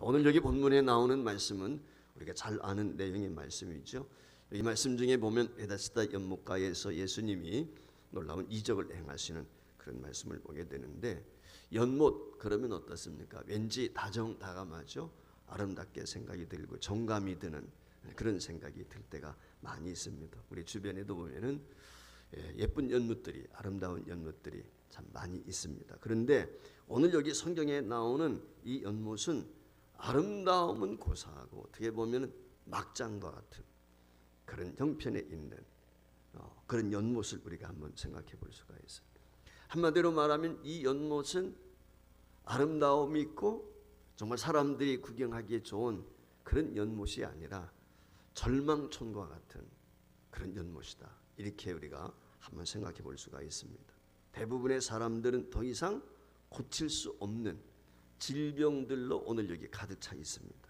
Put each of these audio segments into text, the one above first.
오늘 여기 본문에 나오는 말씀은 우리가 잘 아는 내용의 말씀이죠. 이 말씀 중에 보면 베데스다 연못가에서 예수님이 놀라운 이적을 행하시는 그런 말씀을 보게 되는데, 연못 그러면 어떻습니까? 왠지 다정다감하죠. 아름답게 생각이 들고 정감이 드는 그런 생각이 들 때가 많이 있습니다. 우리 주변에도 보면은 예쁜 연못들이, 아름다운 연못들이 참 많이 있습니다. 그런데 오늘 여기 성경에 나오는 이 연못은 아름다움은 고사하고 어떻게 보면 막장과 같은 그런 형편에 있는 그런 연못을 우리가 한번 생각해 볼 수가 있어요. 한마디로 말하면 이 연못은 아름다움이 있고 정말 사람들이 구경하기에 좋은 그런 연못이 아니라 절망촌과 같은 그런 연못이다. 이렇게 우리가 한번 생각해 볼 수가 있습니다. 대부분의 사람들은 더 이상 고칠 수 없는 질병들로 오늘 여기 가득 차 있습니다.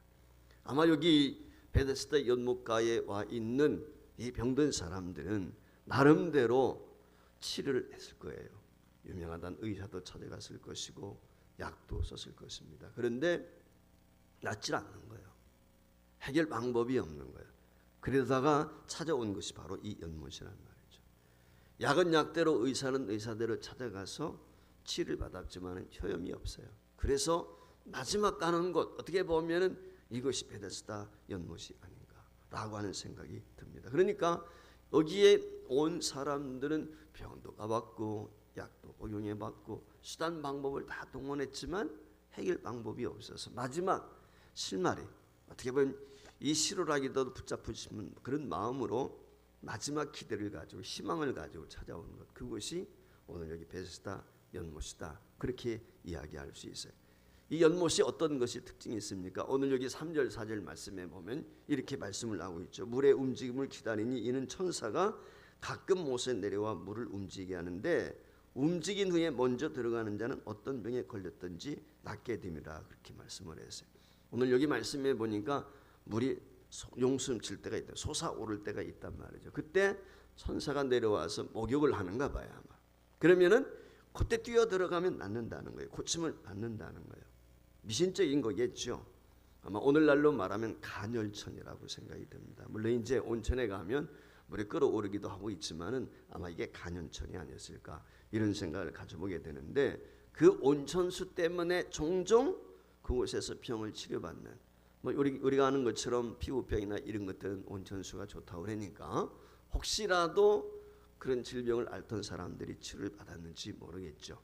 아마 여기 베데스다 연못가에 와 있는 이 병든 사람들은 나름대로 치료를 했을 거예요. 유명하다는 의사도 찾아갔을 것이고 약도 썼을 것입니다. 그런데 낫질 않는 거예요. 해결 방법이 없는 거예요. 그러다가 찾아온 것이 바로 이 연못이란 말이죠. 약은 약대로, 의사는 의사대로 찾아가서 치료를 받았지만 효험이 없어요. 그래서 마지막 가는 곳, 어떻게 보면은 이것이 베데스다 연못이 아닌가라고 하는 생각이 듭니다. 그러니까 여기에 온 사람들은 병도 가봤고 약도 복용해 받고 수단 방법을 다 동원했지만 해결 방법이 없어서 마지막 실마리, 어떻게 보면 이 실오라기도 붙잡으시는 그런 마음으로 마지막 기대를 가지고 희망을 가지고 찾아온 것, 그것이 오늘 여기 베데스다 연못이다, 그렇게 이야기할 수 있어요. 이 연못이 어떤 것이 특징이 있습니까? 오늘 여기 3절 4절 말씀에 보면 이렇게 말씀을 하고 있죠. 물의 움직임을 기다리니 이는 천사가 가끔 못에 내려와 물을 움직이게 하는데 움직인 후에 먼저 들어가는 자는 어떤 병에 걸렸든지 낫게 됩니다. 그렇게 말씀을 했어요. 오늘 여기 말씀에 보니까 물이 용숨칠 때가 있다, 솟아오를 때가 있단 말이죠. 그때 천사가 내려와서 목욕을 하는가 봐요 아마. 그러면은 그때 뛰어 들어가면 낫는다는 거예요. 고침을 받는다는 거예요. 미신적인 거겠죠. 아마 오늘날로 말하면 간열천이라고 생각이 됩니다. 물론 이제 온천에 가면 물이 끓어오르기도 하고 있지만은 아마 이게 간열천이 아니었을까 이런 생각을 가져보게 되는데, 그 온천수 때문에 종종 그곳에서 병을 치료받는, 뭐 우리가 아는 것처럼 피부병이나 이런 것들은 온천수가 좋다고 그러니까 혹시라도 그런 질병을 앓던 사람들이 치료를 받았는지 모르겠죠.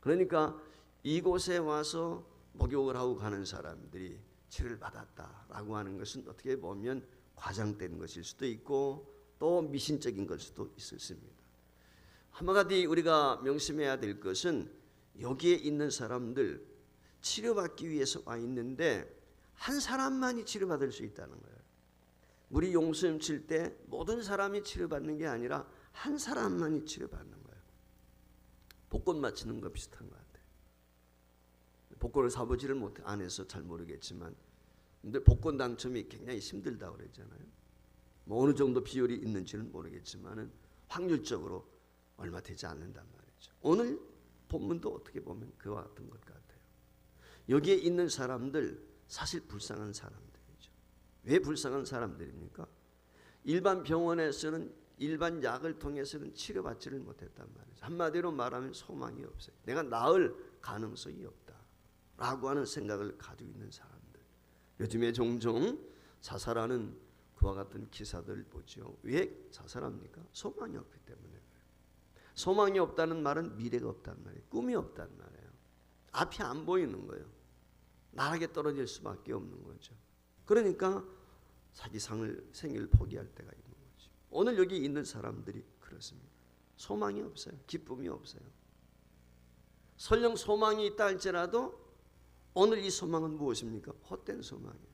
그러니까 이곳에 와서 목욕을 하고 가는 사람들이 치료를 받았다라고 하는 것은 어떻게 보면 과장된 것일 수도 있고 또 미신적인 걸 수도 있습니다. 한마디 우리가 명심해야 될 것은 여기에 있는 사람들 치료받기 위해서 와 있는데 한 사람만이 치료받을 수 있다는 거예요. 물이 용수염 칠 때 모든 사람이 치료받는 게 아니라 한 사람만이 치료받는 거예요. 복권 맞히는 거 비슷한 것 같아요. 복권을 사보지를 못해 안 해서 잘 모르겠지만, 근데 복권 당첨이 굉장히 힘들다고 그러잖아요. 뭐 어느 정도 비율이 있는지는 모르겠지만은 확률적으로 얼마 되지 않는단 말이죠. 오늘 본문도 어떻게 보면 그와 같은 것 같아요. 여기에 있는 사람들 사실 불쌍한 사람들이죠. 왜 불쌍한 사람들입니까? 일반 병원에서는 일반 약을 통해서는 치료받지를 못했단 말이죠. 한마디로 말하면 소망이 없어요. 내가 나을 가능성이 없다라고 하는 생각을 가지고 있는 사람들. 요즘에 종종 자살하는 그와 같은 기사들을 보죠. 왜 자살합니까? 소망이 없기 때문에. 소망이 없다는 말은 미래가 없다는 말이에요. 꿈이 없다는 말이에요. 앞이 안 보이는 거예요. 나락에 떨어질 수밖에 없는 거죠. 그러니까 자기 생을 포기할 때가 있는 거죠. 오늘 여기 있는 사람들이 그렇습니다. 소망이 없어요. 기쁨이 없어요. 설령 소망이 있다 할지라도 오늘 이 소망은 무엇입니까? 헛된 소망이에요.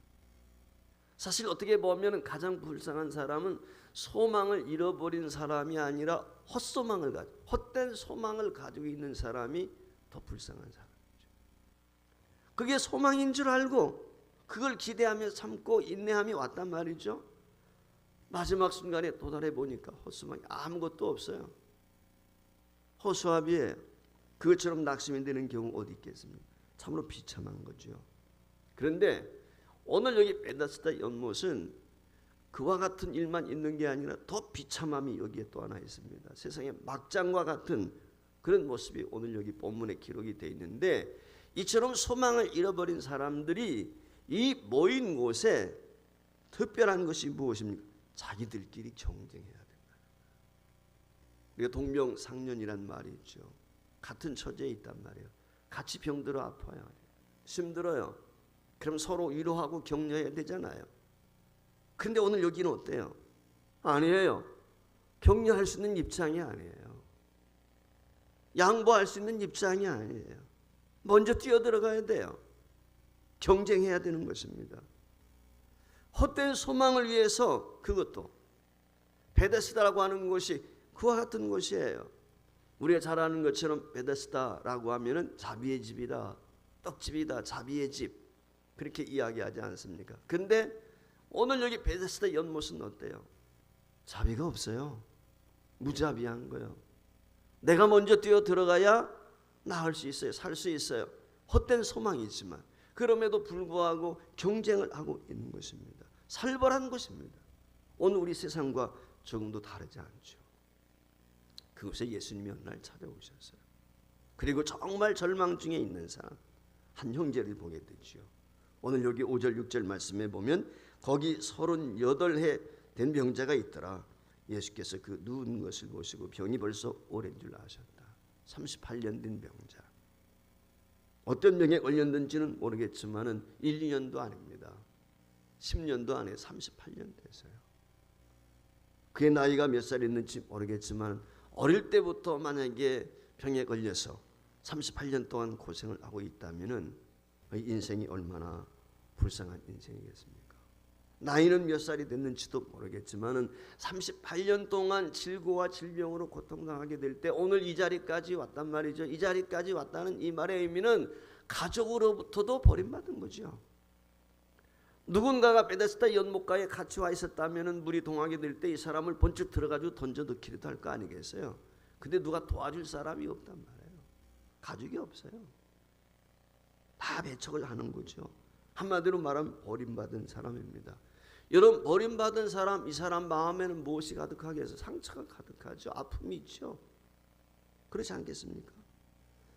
사실 어떻게 보면 가장 불쌍한 사람은 소망을 잃어버린 사람이 아니라 헛된 소망을 가지고 있는 사람이 더 불쌍한 사람이죠. 그게 소망인 줄 알고 그걸 기대하며 참고 인내하며 왔단 말이죠. 마지막 순간에 도달해 보니까 헛소망이 아무것도 없어요. 허수아비에 그것처럼 낙심이 되는 경우 어디 있겠습니까? 참으로 비참한 거죠. 그런데 오늘 여기 베데스다 연못은 그와 같은 일만 있는 게 아니라 더 비참함이 여기에 또 하나 있습니다. 세상의 막장과 같은 그런 모습이 오늘 여기 본문에 기록이 되어 있는데, 이처럼 소망을 잃어버린 사람들이 이 모인 곳에 특별한 것이 무엇입니까? 자기들끼리 경쟁해야 된다. 우리가 동병상련이란 말이 있죠. 같은 처지에 있단 말이에요. 같이 병들어 아파요. 힘들어요. 그럼 서로 위로하고 격려해야 되잖아요. 근데 오늘 여기는 어때요? 아니에요. 격려할 수 있는 입장이 아니에요. 양보할 수 있는 입장이 아니에요. 먼저 뛰어들어가야 돼요. 경쟁해야 되는 것입니다. 헛된 소망을 위해서, 그것도 베데스다라고 하는 곳이 그와 같은 곳이에요. 우리가 잘 아는 것처럼 베데스다라고 하면은 자비의 집이다, 떡집이다, 자비의 집, 그렇게 이야기하지 않습니까? 근데 오늘 여기 베데스다 연못은 어때요? 자비가 없어요. 무자비한 거예요. 내가 먼저 뛰어 들어가야 나을 수 있어요. 살 수 있어요. 헛된 소망이지만 그럼에도 불구하고 경쟁을 하고 있는 것입니다. 살벌한 것입니다. 오늘 우리 세상과 조금도 다르지 않죠. 그곳에 예수님이 어느 날 찾아오셨어요. 그리고 정말 절망 중에 있는 사람, 한 형제를 보게 되죠. 오늘 여기 5절 6절 말씀에 보면 거기 38해 된 병자가 있더라. 예수께서 그 누운 것을 보시고 병이 벌써 오랜 줄 아셨다. 38년 된 병자. 어떤 병에 걸렸는지는 모르겠지만은 1, 2년도 아닙니다. 10년도 안에 38년 됐어요. 그의 나이가 몇 살이었는지 모르겠지만 어릴 때부터 만약에 병에 걸려서 38년 동안 고생을 하고 있다면은 인생이 얼마나 불쌍한 인생이겠습니까? 나이는 몇 살이 됐는지도 모르겠지만은 38년 동안 질고와 질병으로 고통당하게 될 때 오늘 이 자리까지 왔단 말이죠. 이 자리까지 왔다는 이 말의 의미는 가족으로부터도 버림받은 거죠. 누군가가 베데스다 연못가에 같이 와 있었다면은 물이 동하게 될 때 이 사람을 번쩍 들어가지고 던져 넣기도 할 거 아니겠어요? 근데 누가 도와줄 사람이 없단 말이에요. 가족이 없어요. 다 배척을 하는 거죠. 한마디로 말하면 버림받은 사람입니다. 여러분, 버림받은 사람, 이 사람 마음에는 무엇이 가득하겠어요? 상처가 가득하죠. 아픔이 있죠. 그렇지 않겠습니까?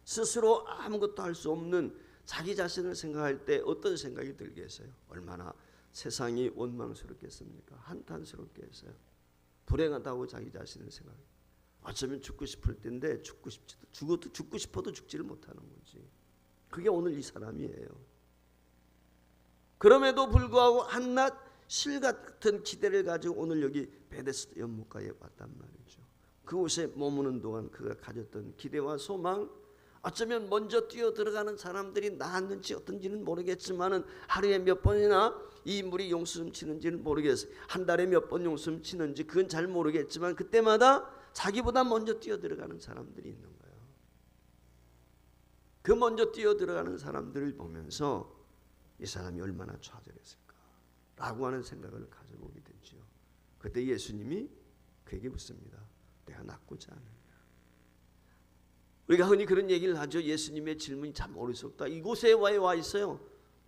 스스로 아무것도 할 수 없는 자기 자신을 생각할 때 어떤 생각이 들겠어요? 얼마나 세상이 원망스럽겠습니까? 한탄스럽게 했어요. 불행하다고 자기 자신을 생각해요. 어쩌면 죽고 싶을 텐데 죽고 싶어도 죽지를 못하는 거지. 그게 오늘 이 사람이에요. 그럼에도 불구하고 한낱 실 같은 기대를 가지고 오늘 여기 베데스다 연못가에 왔단 말이죠. 그곳에 머무는 동안 그가 가졌던 기대와 소망, 어쩌면 먼저 뛰어 들어가는 사람들이 나았는지 어떤지는 모르겠지만은 하루에 몇 번이나 이 물이 용수름 치는지는 모르겠어요. 한 달에 몇 번 용수름 치는지 그건 잘 모르겠지만 그때마다 자기보다 먼저 뛰어 들어가는 사람들이 있는 거예요. 그 먼저 뛰어 들어가는 사람들을 보면서 이 사람이 얼마나 좌절했을까 라고 하는 생각을 가져보게 되죠. 그때 예수님이 그에게 묻습니다. 내가 낫고자 하느냐. 우리가 흔히 그런 얘기를 하죠. 예수님의 질문이 참 어리석다. 이곳에 와 있어요.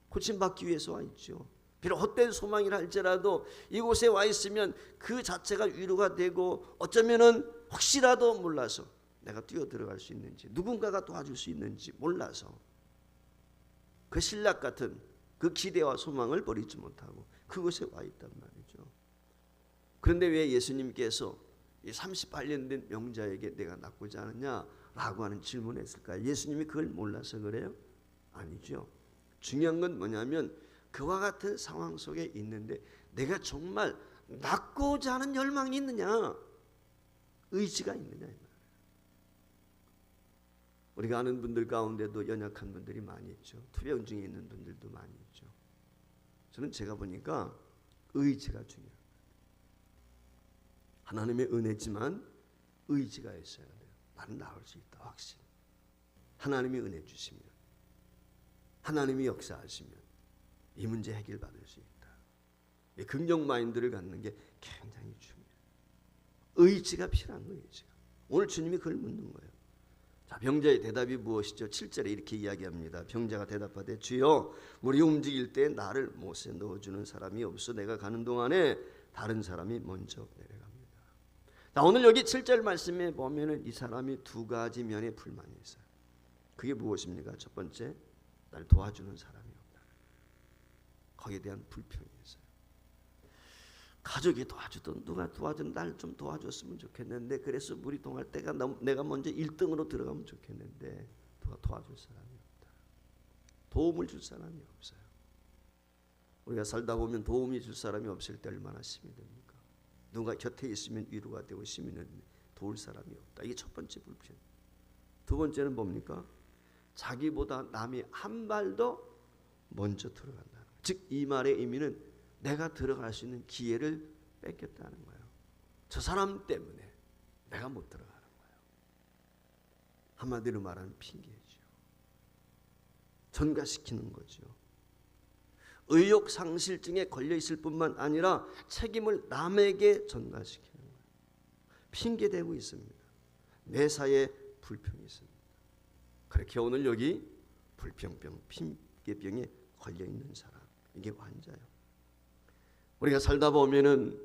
고침받기 위해서 와 있죠. 비록 헛된 소망이라 할지라도 이곳에 와 있으면 그 자체가 위로가 되고 어쩌면은 혹시라도 몰라서 내가 뛰어 들어갈 수 있는지 누군가가 도와줄 수 있는지 몰라서 그 신락 같은 그 기대와 소망을 버리지 못하고 그곳에 와 있단 말이죠. 그런데 왜 예수님께서 이 38년 된 명자에게 내가 낫고자 하느냐라고 하는 질문을 했을까요? 예수님이 그걸 몰라서 그래요? 아니죠. 중요한 건 뭐냐면 그와 같은 상황 속에 있는데 내가 정말 낫고자 하는 열망이 있느냐, 의지가 있느냐. 우리가 아는 분들 가운데도 연약한 분들이 많이 있죠. 투병 중에 있는 분들도 많이 있죠. 저는 제가 보니까 의지가 중요해요. 하나님의 은혜지만 의지가 있어야 돼요. 나는 나을 수 있다, 확신. 하나님이 은혜 주시면, 하나님이 역사하시면 이 문제 해결받을 수 있다. 이 긍정 마인드를 갖는 게 굉장히 중요해요. 의지가 필요한 거예요. 의지가. 오늘 주님이 그걸 묻는 거예요. 자, 병자의 대답이 무엇이죠? 7절에 이렇게 이야기합니다. 병자가 대답하되 주여 물이 움직일 때 나를 못에 넣어주는 사람이 없어 내가 가는 동안에 다른 사람이 먼저 내려갑니다. 자, 오늘 여기 7절 말씀에 보면은 이 사람이 두 가지 면에 불만이 있어요. 그게 무엇입니까? 첫 번째, 날 도와주는 사람이 없다. 거기에 대한 불평이 있어요. 가족이 도와주던 누가 도와준 날 좀 도와줬으면 좋겠는데 그래서 물이 동할 때가 내가 먼저 1등으로 들어가면 좋겠는데 누가 도와줄 사람이 없다. 도움을 줄 사람이 없어요. 우리가 살다 보면 도움이 줄 사람이 없을 때 얼마나 힘이 됩니까? 누가 곁에 있으면 위로가 되고 힘이 되는데 도울 사람이 없다. 이게 첫 번째 불평. 두 번째는 뭡니까? 자기보다 남이 한 발 더 먼저 들어간다는 거예요. 즉 이 말의 의미는 내가 들어갈 수 있는 기회를 뺏겼다는 거예요. 저 사람 때문에 내가 못 들어가는 거예요. 한마디로 말하면 핑계죠. 전가시키는 거죠. 의욕상실증에 걸려 있을 뿐만 아니라 책임을 남에게 전가시키는 거예요. 핑계대고 있습니다. 매사에 불평이 있습니다. 그렇게 오늘 여기 불평병, 핑계병에 걸려 있는 사람, 이게 환자예요. 우리가 살다 보면은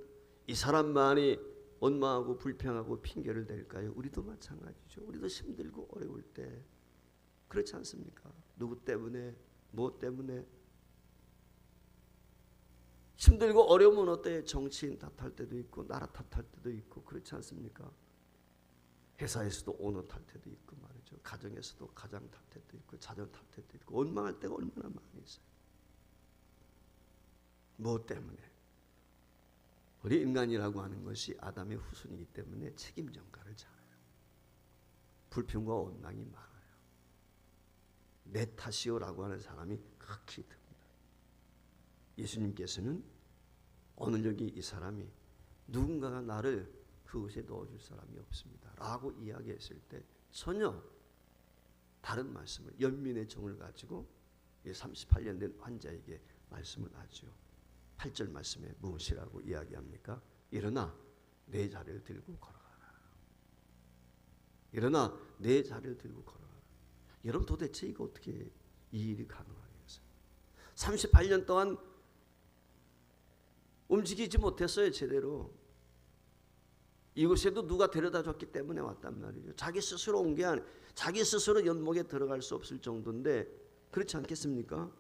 이 사람만이 원망하고 불평하고 핑계를 댈까요? 우리도 마찬가지죠. 우리도 힘들고 어려울 때 그렇지 않습니까? 누구 때문에, 뭐 때문에 힘들고 어려우면 어때요? 정치인 탓할 때도 있고 나라 탓할 때도 있고 그렇지 않습니까? 회사에서도 오너 탓할 때도 있고 말이죠. 가정에서도 가장 탓할 때도 있고 자녀 탓할 때도 있고 원망할 때가 얼마나 많이 있어요. 뭐 때문에? 우리 인간이라고 하는 것이 아담의 후손이기 때문에 책임 전가를 잘해요. 불평과 원망이 많아요. 내 탓이요라고 하는 사람이 극히 듭니다. 예수님께서는 오늘 여기 이 사람이 누군가가 나를 그곳에 넣어줄 사람이 없습니다 라고 이야기했을 때 전혀 다른 말씀을 연민의 정을 가지고 38년 된 환자에게 말씀을 하죠. 8절 말씀에 무엇이라고 이야기합니까? 일어나 내 자리를 들고 걸어가라. 일어나 내 자리를 들고 걸어가라. 여러분 도대체 이거 어떻게 이 일이 가능하겠어요? 38년 동안 움직이지 못했어요. 제대로. 이곳에도 누가 데려다 줬기 때문에 왔단 말이죠. 자기 스스로 온 게 아니라 자기 스스로 연목에 들어갈 수 없을 정도인데 그렇지 않겠습니까?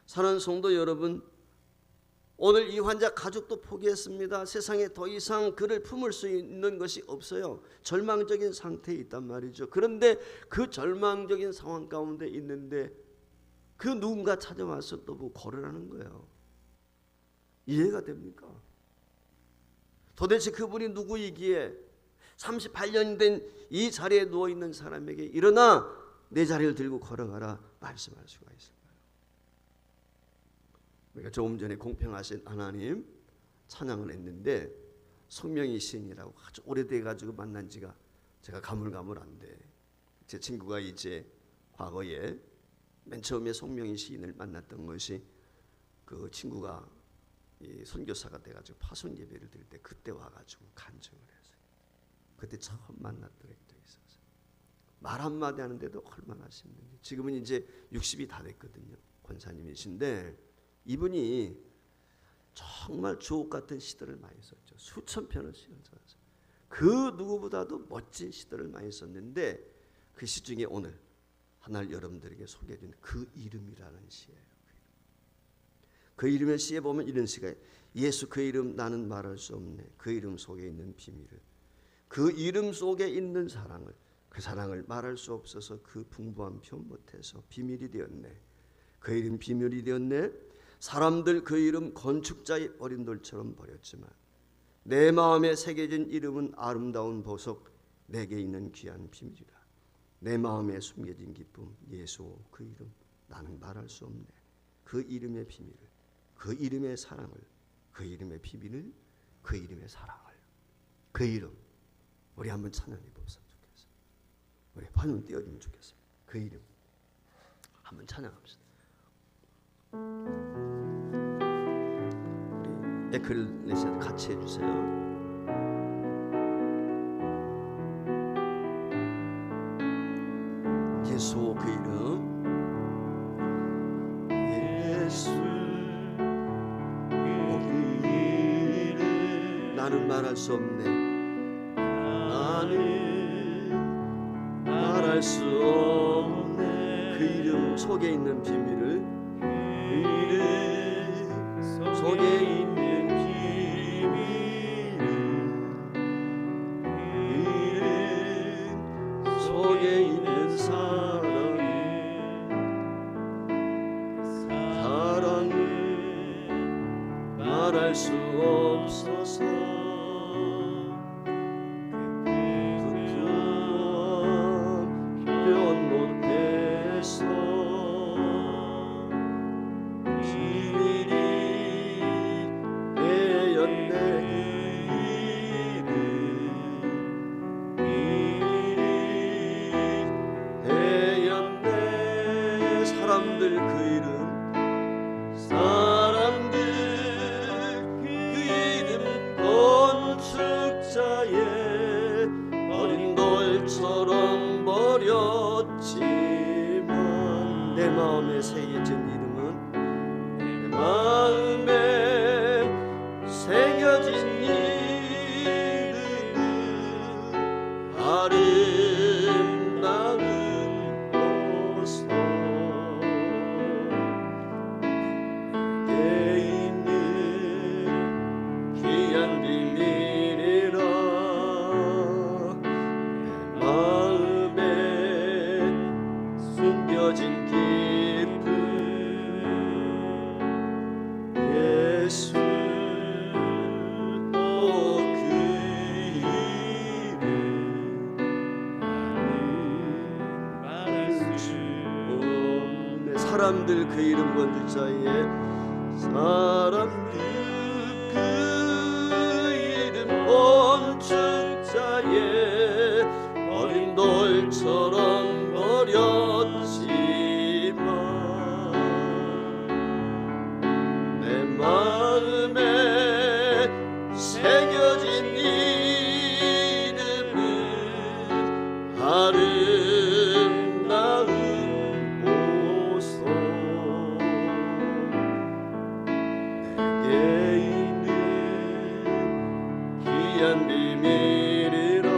사랑하는 성도 여러분, 오늘 이 환자 가족도 포기했습니다. 세상에 더 이상 그를 품을 수 있는 것이 없어요. 절망적인 상태에 있단 말이죠. 그런데 그 절망적인 상황 가운데 있는데 그 누군가 찾아와서 또 뭐 걸으라는 거예요. 이해가 됩니까? 도대체 그분이 누구이기에 38년 된 이 자리에 누워있는 사람에게 일어나 내 자리를 들고 걸어가라 말씀할 수가 있을까요? 우리가 조금 전에 공평하신 하나님 찬양을 했는데 송명희 시인이라고 아주 오래돼 가지고 만난 지가 제가 가물가물한데 제 친구가 이제 과거에 맨 처음에 송명희 시인을 만났던 것이 그 친구가 이 선교사가 돼가지고 파송 예배를 드릴 때 그때 와가지고 간증을 했어요. 그때 처음 만났던 적이 있었어요. 말 한마디 하는데도 얼마나 힘든지. 지금은 이제 60이 다 됐거든요. 권사님이신데 이분이 정말 주옥 같은 시들을 많이 썼죠. 수천 편의 시를 썼어요. 그 누구보다도 멋진 시들을 많이 썼는데 그 시 중에 오늘 하나를 여러분들에게 소개해준 그 이름이라는 시예요. 그 이름의 시에 보면 이런 시가 예수 그 이름 나는 말할 수 없네. 그 이름 속에 있는 비밀을 그 이름 속에 있는 사랑을 그 사랑을 말할 수 없어서 그 풍부한 표 못해서 비밀이 되었네. 그 이름 비밀이 되었네. 사람들 그 이름 건축자의 어린 돌처럼 버렸지만 내 마음에 새겨진 이름은 아름다운 보석 내게 있는 귀한 비밀이라. 내 마음에 숨겨진 기쁨 예수 그 이름 나는 말할 수 없네. 그 이름의 비밀을 그 이름의 사랑을 그 이름의 비밀을 그 이름의 사랑을 그 이름 우리 한번 찬양해 보았으면 좋겠어요. 우리 반응 띄워주면 좋겠습니다. 그 이름 한번 찬양합시다. 우리 에클레시아도 같이 해주세요. 예수 그 이름 예수 그 이름 나는 말할 수 없네 나는 말할 수 없네 그 이름 속에 있는 비밀을 그 이름 속에 있는 비밀을 그 이름 속에 있는 사랑을 말할 수 없어서 표현 못해서 비밀이 되었네 비밀이 되었네 사람들 그 이름 어린 돌처럼 버렸지만 내 마음에 새겨진 이름은 내 마음에 새겨진 이름은 아름다운 보석 내게 있는 귀한 비밀이라 숨겨진 기쁨 예수 그 이름 말할 수 없네 사람들 그 이름 건들 자에 사람들 그 이름 건축 자에 어린 돌처럼 버렸지만 내 마음에 새겨진 이름은 아름다운 보석 내게 있는 귀한 비밀이라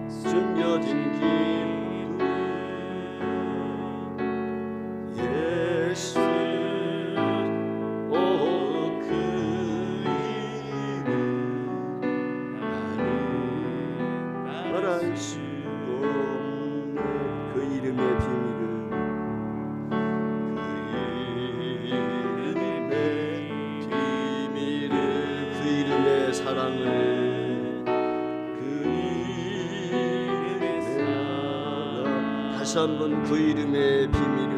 숨겨진 기쁨 예수 그 이름 나는 말할 수 없네 그 이름의 비밀을 그 이름의 사랑을 다시 한번 그 이름의 비밀을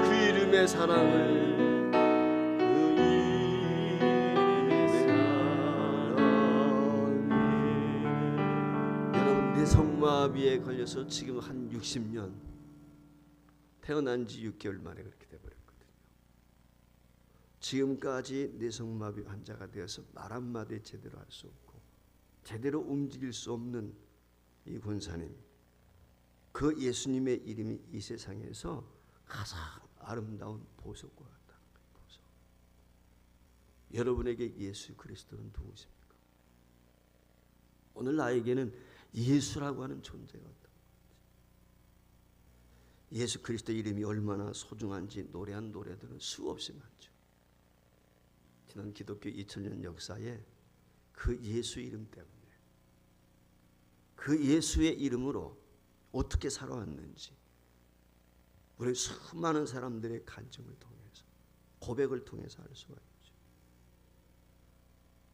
그 이름의 사랑을 그 이름의 사랑 여러분 뇌성마비에 걸려서 지금 한 60년 태어난 지 6개월 만에 그렇게 돼버렸거든요. 지금까지 뇌성마비 환자가 되어서 말 한마디 제대로 할 수 없고 제대로 움직일 수 없는 이 권사님 그 예수님의 이름이 이 세상에서 가장 아름다운 보석과 같다. 보석. 여러분에게 예수 그리스도는 누구십니까? 오늘 나에게는 예수라고 하는 존재가 없다. 예수 그리스도 이름이 얼마나 소중한지 노래한 노래들은 수없이 많죠. 지난 기독교 2000년 역사에 그 예수 이름 때문에 그 예수의 이름으로 어떻게 살아왔는지 우리 수많은 사람들의 간증을 통해서 고백을 통해서 알 수가 있죠.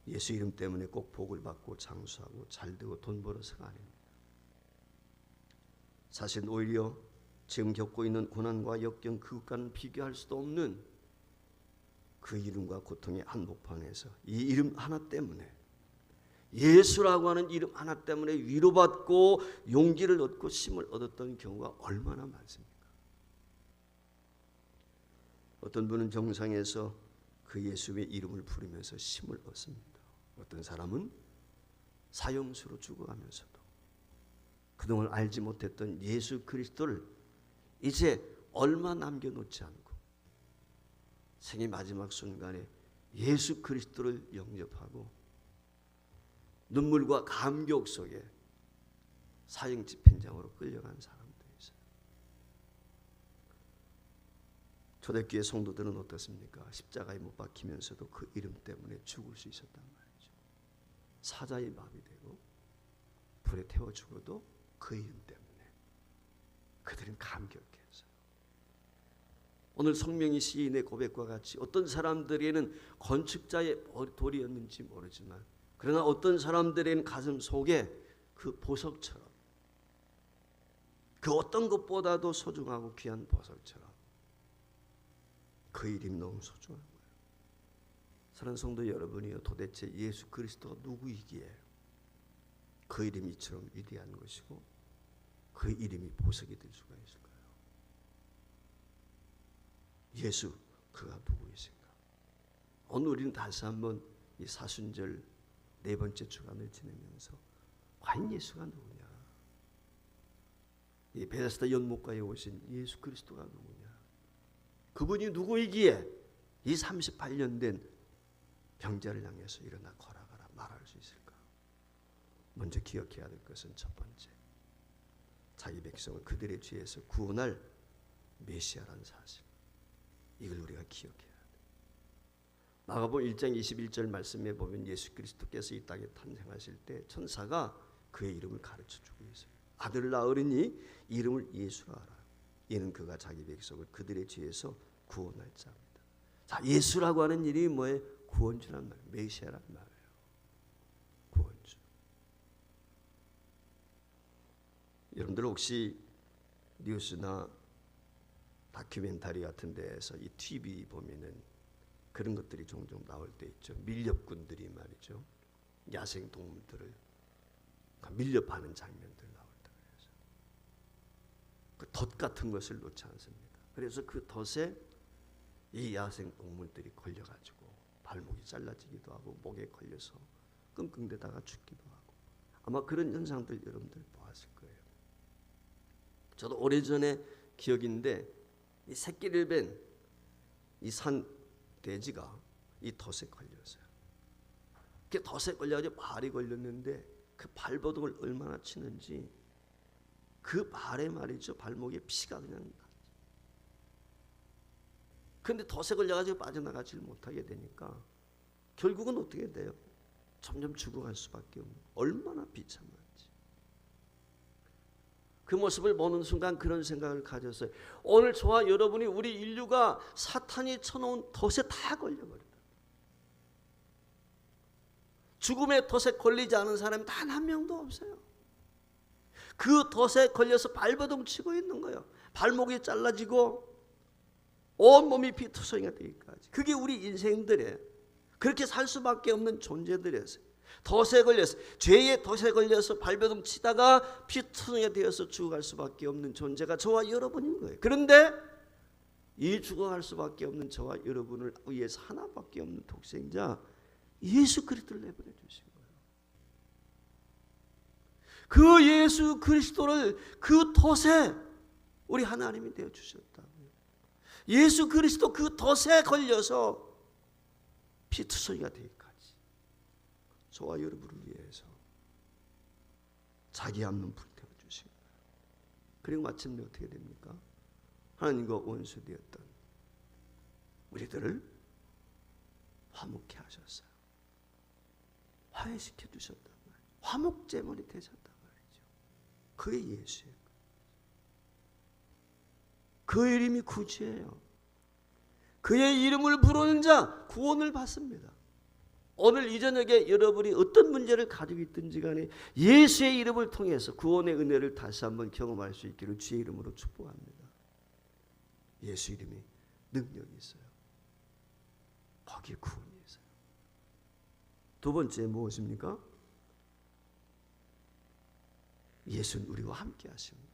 예수 이름 때문에 꼭 복을 받고 장수하고 잘되고 돈 벌어서가 아닙니다. 사실 오히려 지금 겪고 있는 고난과 역경 그것과는 비교할 수도 없는 그 이름과 고통의 한복판에서 이 이름 하나 때문에 예수라고 하는 이름 하나 때문에 위로받고 용기를 얻고 힘을 얻었던 경우가 얼마나 많습니까? 어떤 분은 정상에서 그 예수의 이름을 부르면서 힘을 얻습니다. 어떤 사람은 사형수로 죽어가면서도 그동안 알지 못했던 예수 그리스도를 이제 얼마 남겨놓지 않고 생의 마지막 순간에 예수 그리스도를 영접하고 눈물과 감격 속에 사형 집행장으로 끌려간 사람도 있어요. 초대교회 성도들은 어떻습니까? 십자가에 못 박히면서도 그 이름 때문에 죽을 수 있었단 말이죠. 사자의 마비 되고 불에 태워 죽어도 그 이름 때문에 그들은 감격했어요. 오늘 성명이 시인의 고백과 같이 어떤 사람들에게는 건축자의 돌이었는지 모르지만 그러나 어떤 사람들에게는 가슴 속에 그 보석처럼 그 어떤 것보다도 소중하고 귀한 보석처럼 그 이름이 너무 소중한 거예요. 사랑하는 성도 여러분이요, 도대체 예수 그리스도가 누구이기에 그 이름이 이처럼 위대한 것이고 그 이름이 보석이 될 수가 있을까요? 예수 그가 누구이신가? 오늘 우리는 다시 한번 이 사순절 네 번째 주간을 지내면서 과연 예수가 누구냐? 이 베데스다 연못가에 오신 예수 그리스도가 누구냐? 그분이 누구이기에 이 38년 된 병자를 향해서 일어나 걸어가라 말할 수 있을까? 먼저 기억해야 될 것은 첫 번째, 자기 백성을 그들의 죄에서 구원할 메시아라는 사실. 이걸 우리가 기억해야 돼. 마가복음 1장 21절 말씀에 보면 예수 그리스도께서 이 땅에 탄생하실 때 천사가 그의 이름을 가르쳐주고 있어요. 아들을 낳으리니 이름을 예수라 하라. 이는 그가 자기 백성을 그들의 죄에서 구원할 자입니다. 자, 예수라고 하는 이름이 뭐예요? 구원주란 말이에요. 메시아란 말이에요. 구원주. 여러분들 혹시 뉴스나 다큐멘터리 같은 데에서 이 TV 보면은 그런 것들이 종종 나올 때 있죠. 밀렵꾼들이 말이죠. 야생 동물들을 밀렵하는 장면들 나올 때 그래서 그 덫 같은 것을 놓지 않습니다. 그래서 그 덫에 이 야생 동물들이 걸려가지고 발목이 잘라지기도 하고 목에 걸려서 끙끙대다가 죽기도 하고 아마 그런 현상들 여러분들 보았을 거예요. 저도 오래전에 기억인데 이 새끼를 뵌 이 산 돼지가 이 덫에 걸렸어요. 그 덫에 걸려가지고 발이 걸렸는데 그 발버둥을 얼마나 치는지 그 발에 말이죠, 발목에 피가 그냥 나죠. 그런데 덫에 걸려가지고 빠져나가지를 못하게 되니까 결국은 어떻게 돼요? 점점 죽어갈 수밖에 없는, 얼마나 비참한지. 그 모습을 보는 순간 그런 생각을 가졌어요. 오늘 저와 여러분이 우리 인류가 사탄이 쳐놓은 덫에 다 걸려버렸다. 죽음의 덫에 걸리지 않은 사람이 단 한 명도 없어요. 그 덫에 걸려서 발버둥 치고 있는 거예요. 발목이 잘라지고 온몸이 피투성이가 되기까지. 그게 우리 인생들의 그렇게 살 수밖에 없는 존재들이었어요. 덫에 걸려서, 죄의 덫에 걸려서 발버둥 치다가 피투성이가 되어서 죽어갈 수밖에 없는 존재가 저와 여러분인 거예요. 그런데 이 죽어갈 수밖에 없는 저와 여러분을 위해서 하나밖에 없는 독생자 예수 그리스도를 내보내 주신 거예요. 그 예수 그리스도를 그 덫에 우리 하나님이 되어 주셨다고요. 예수 그리스도 그 덫에 걸려서 피투성이가 되기까지 저와 여러분을 위해서 자기 한번 불태워 주신 거예요. 그리고 마침내 어떻게 됩니까? 하나님과 원수되었던 우리들을 화목케 하셨어요. 화해시켜 주셨단 말이에요. 화목제물이 되셨단 말이죠. 그게 예수예요. 그 이름이 구주예요. 그의 이름을 부르는 자 구원을 받습니다. 오늘 이 저녁에 여러분이 어떤 문제를 가지고 있든지 간에 예수의 이름을 통해서 구원의 은혜를 다시 한번 경험할 수 있기를 주의 이름으로 축복합니다. 예수 이름이 능력이 있어요. 거기에 구원이 있어요. 두 번째 무엇입니까? 예수는 우리와 함께 하십니다.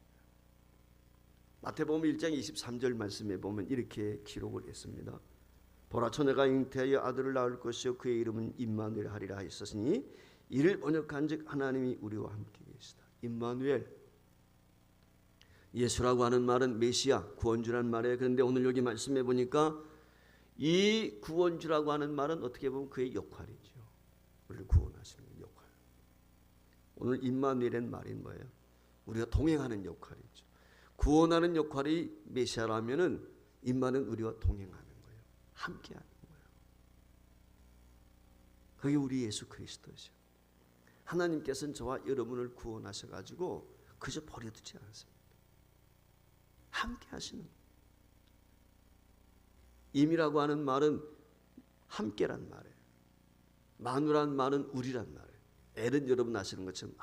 마태복음 1장 23절 말씀에 보면 이렇게 기록을 했습니다. 보라 처녀가 잉태하여 아들을 낳을 것이요 그의 이름은 임마누엘 하리라 하였으니 이를 번역한즉 하나님이 우리와 함께 계시다. 임마누엘, 예수라고 하는 말은 메시아, 구원주라는 말이에요. 그런데 오늘 여기 말씀해 보니까 이 구원주라고 하는 말은 어떻게 보면 그의 역할이죠. 우리를 구원하시는 역할. 오늘 임마누엘의 말이 뭐예요? 우리가 동행하는 역할이죠. 구원하는 역할이 메시아라면은 임마는 우리와 동행하는 거예요. 함께하는 거예요. 그게 우리 예수 그리스도죠. 하나님께서는 저와 여러분을 구원하셔가지고 그저 버려두지 않습니다. 함께하시는. 임이라고 하는 말은 함께란 말이에요. 마누란 말은 우리란 말이에요. 엘은 여러분 아시는 것처럼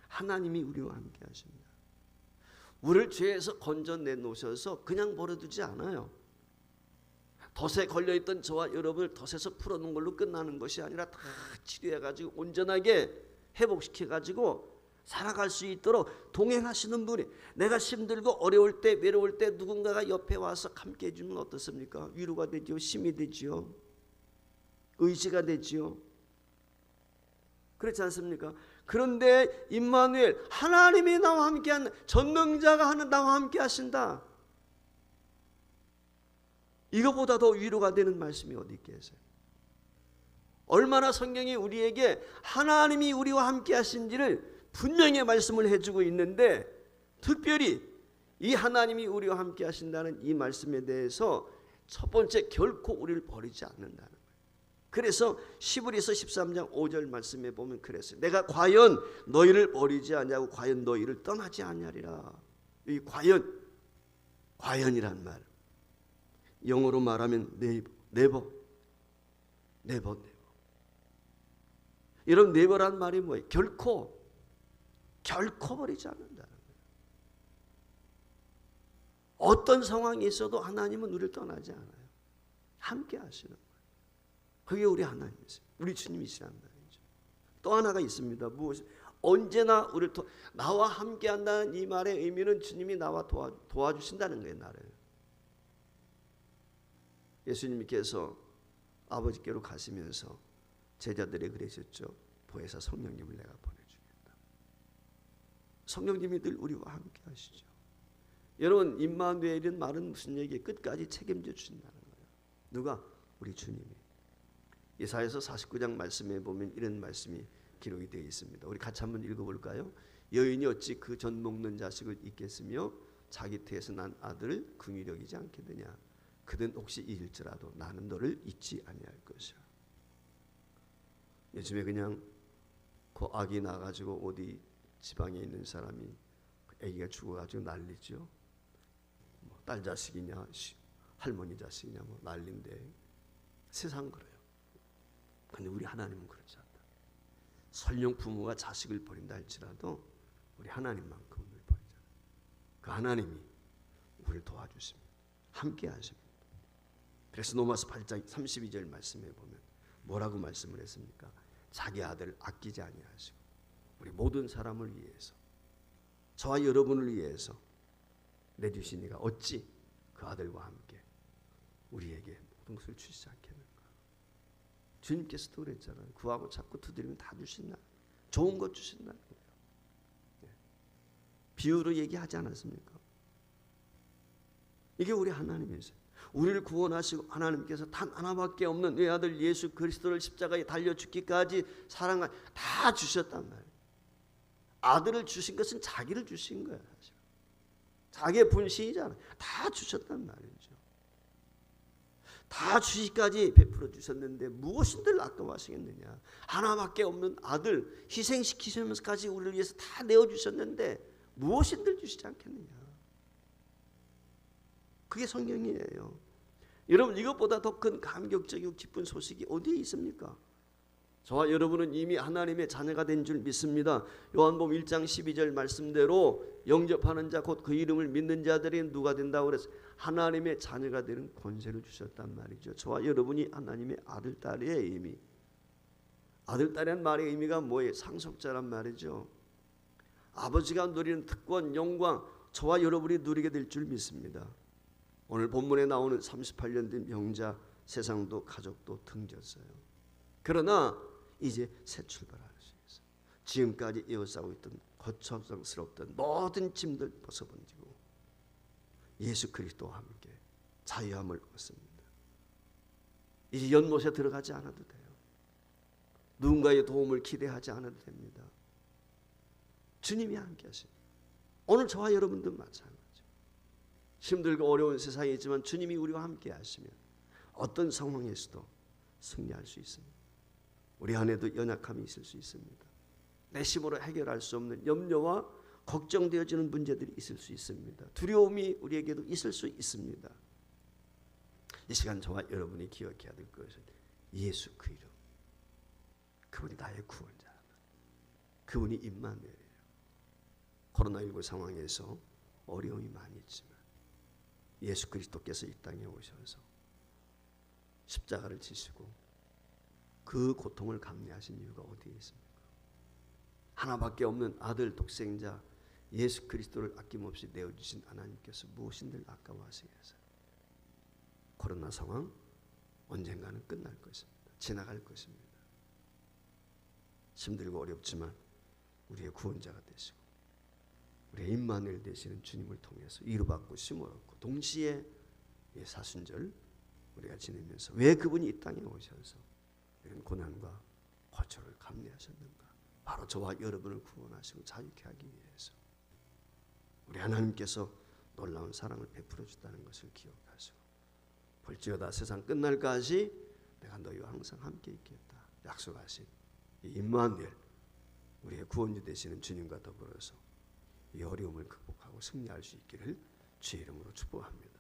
하나님이 우리와 함께하십니다. 우리를 죄에서 건져내 놓으셔서 그냥 버려두지 않아요. 덫에 걸려있던 저와 여러분을 덫에서 풀어놓은 걸로 끝나는 것이 아니라 다 치료해가지고 온전하게 회복시켜가지고 살아갈 수 있도록 동행하시는 분이, 내가 힘들고 어려울 때 외로울 때 누군가가 옆에 와서 함께 해주면 어떻습니까? 위로가 되지요. 힘이 되지요. 의지가 되지요. 그렇지 않습니까? 그런데 임마누엘, 하나님이 나와 함께한 전능자가 나와 함께 하신다. 이거보다 더 위로가 되는 말씀이 어디 있겠어요? 얼마나 성경이 우리에게 하나님이 우리와 함께 하신지를 분명히 말씀을 해주고 있는데, 특별히 이 하나님이 우리와 함께 하신다는 이 말씀에 대해서 첫 번째, 결코 우리를 버리지 않는다는 거예요. 그래서 시브리서 13장 5절 말씀에 보면 그랬어요. 내가 과연 너희를 버리지 않냐고, 과연 너희를 떠나지 않냐리라. 이 과연이란 말, 영어로 말하면 never. 여러분, never란 말이 뭐예요? 결코 버리지 않는다는 거예요. 어떤 상황이 있어도 하나님은 우리를 떠나지 않아요. 함께 하시는 거예요. 그게 우리 하나님이세요. 우리 주님이시란 말이죠. 또 하나가 있습니다. 무엇이? 언제나 우리를 나와 함께 한다는 이 말의 의미는 주님이 나와 도와주신다는 거예요. 나를. 예수님께서 아버지께로 가시면서 제자들에게 그러셨죠. 보혜사 성령님을 내가 보내주겠다. 성령님이 늘 우리와 함께 하시죠. 여러분, 임마누엘이라는 말은 무슨 얘기예요? 끝까지 책임져 주신다는 거예요. 누가? 우리 주님이. 예사야서 49장 말씀에 보면 이런 말씀이 기록이 되어 있습니다. 우리 같이 한번 읽어볼까요? 여인이 어찌 그 젖 먹는 자식을 잊겠으며 자기 태에서 난 아들을 긍휼히 여기지 않게 되냐. 그든 혹시 잊을지라도 나는 너를 잊지 아니할 것이야. 요즘에 그냥 그 아기 나가지고 어디 지방에 있는 사람이 아기가 죽어가지고 난리죠. 뭐 딸 자식이냐 할머니 자식이냐 뭐 난리인데, 세상 그래요. 근데 우리 하나님은 그렇지 않다. 설령 부모가 자식을 버린다 할지라도 우리 하나님만큼은 버리잖아요. 그 하나님이 우리를 도와주십니다. 함께 하십니다. 그래서 로마서 8장 32절 말씀에 보면 뭐라고 말씀을 했습니까? 자기 아들을 아끼지 아니하시고 우리 모든 사람을 위해서, 저와 여러분을 위해서 내주신 이가 어찌 그 아들과 함께 우리에게 모든 것을 주시지 않겠는가. 주님께서도 그랬잖아요. 구하고 찾고 두드리면 다 주신다. 좋은 것 주신다는 거예요. 네. 비유로 얘기하지 않았습니까? 이게 우리 하나님이세요. 우리를 구원하시고 하나님께서 단 하나밖에 없는 외아들 예수 그리스도를 십자가에 달려 죽기까지 사랑을 다 주셨단 말이에요. 아들을 주신 것은 자기를 주신 거예요. 사실. 자기의 분신이잖아요. 다 주셨단 말이죠. 다 주시기까지 베풀어 주셨는데 무엇인들 아까워하시겠느냐. 하나밖에 없는 아들 희생시키시면서까지 우리를 위해서 다 내어주셨는데 무엇인들 주시지 않겠느냐. 그게 성경이에요. 여러분, 이것보다 더 큰 감격적이고 기쁜 소식이 어디에 있습니까? 저와 여러분은 이미 하나님의 자녀가 된 줄 믿습니다. 요한복음 1장 12절 말씀대로 영접하는 자 곧 그 이름을 믿는 자들이 누가 된다고 그랬어요? 하나님의 자녀가 되는 권세를 주셨단 말이죠. 저와 여러분이 하나님의 아들, 딸의 의미. 아들, 딸이라는 말의 의미가 뭐예요? 상속자란 말이죠. 아버지가 누리는 특권, 영광, 저와 여러분이 누리게 될 줄 믿습니다. 오늘 본문에 나오는 38년 된 명자, 세상도 가족도 등졌어요. 그러나 이제 새 출발할 수 있어요. 지금까지 이어싸고 있던 거추장스럽던 모든 짐들 벗어던지고 예수 그리스도와 함께 자유함을 얻습니다. 이제 연못에 들어가지 않아도 돼요. 누군가의 도움을 기대하지 않아도 됩니다. 주님이 함께 하십니다. 오늘 저와 여러분도 마찬가지죠. 힘들고 어려운 세상이지만 주님이 우리와 함께 하시면 어떤 상황에서도 승리할 수 있습니다. 우리 안에도 연약함이 있을 수 있습니다. 내 힘으로 해결할 수 없는 염려와 걱정되어지는 문제들이 있을 수 있습니다. 두려움이 우리에게도 있을 수 있습니다. 이 시간 저와 여러분이 기억해야 될 것은 예수 그 이름. 그분이 나의 구원자. 그분이 임마누엘이에요. 코로나19 상황에서 어려움이 많이 있지만 예수 그리스도께서 이 땅에 오셔서 십자가를 지시고 그 고통을 감내하신 이유가 어디에 있습니까? 하나밖에 없는 아들 독생자 예수 그리스도를 아낌없이 내어주신 하나님께서 무엇인들 아까워하시겠어요? 코로나 상황 언젠가는 끝날 것입니다. 지나갈 것입니다. 힘들고 어렵지만 우리의 구원자가 되시고 우리의 임마누엘 되시는 주님을 통해서 위로받고 쉼을 얻고 동시에 사순절 우리가 지내면서 왜 그분이 이 땅에 오셔서 이런 고난과 고초를 감내하셨는가? 바로 저와 여러분을 구원하시고 자유케 하기 위해서 우리 하나님께서 놀라운 사랑을 베풀어 주다는 것을 기억하시고 볼지어다 세상 끝날까지 내가 너희와 항상 함께 있겠다 약속하신 이 임마누엘 우리의 구원주 되시는 주님과 더불어서 이 어려움을 극복하고 승리할 수 있기를 주의 이름으로 축복합니다.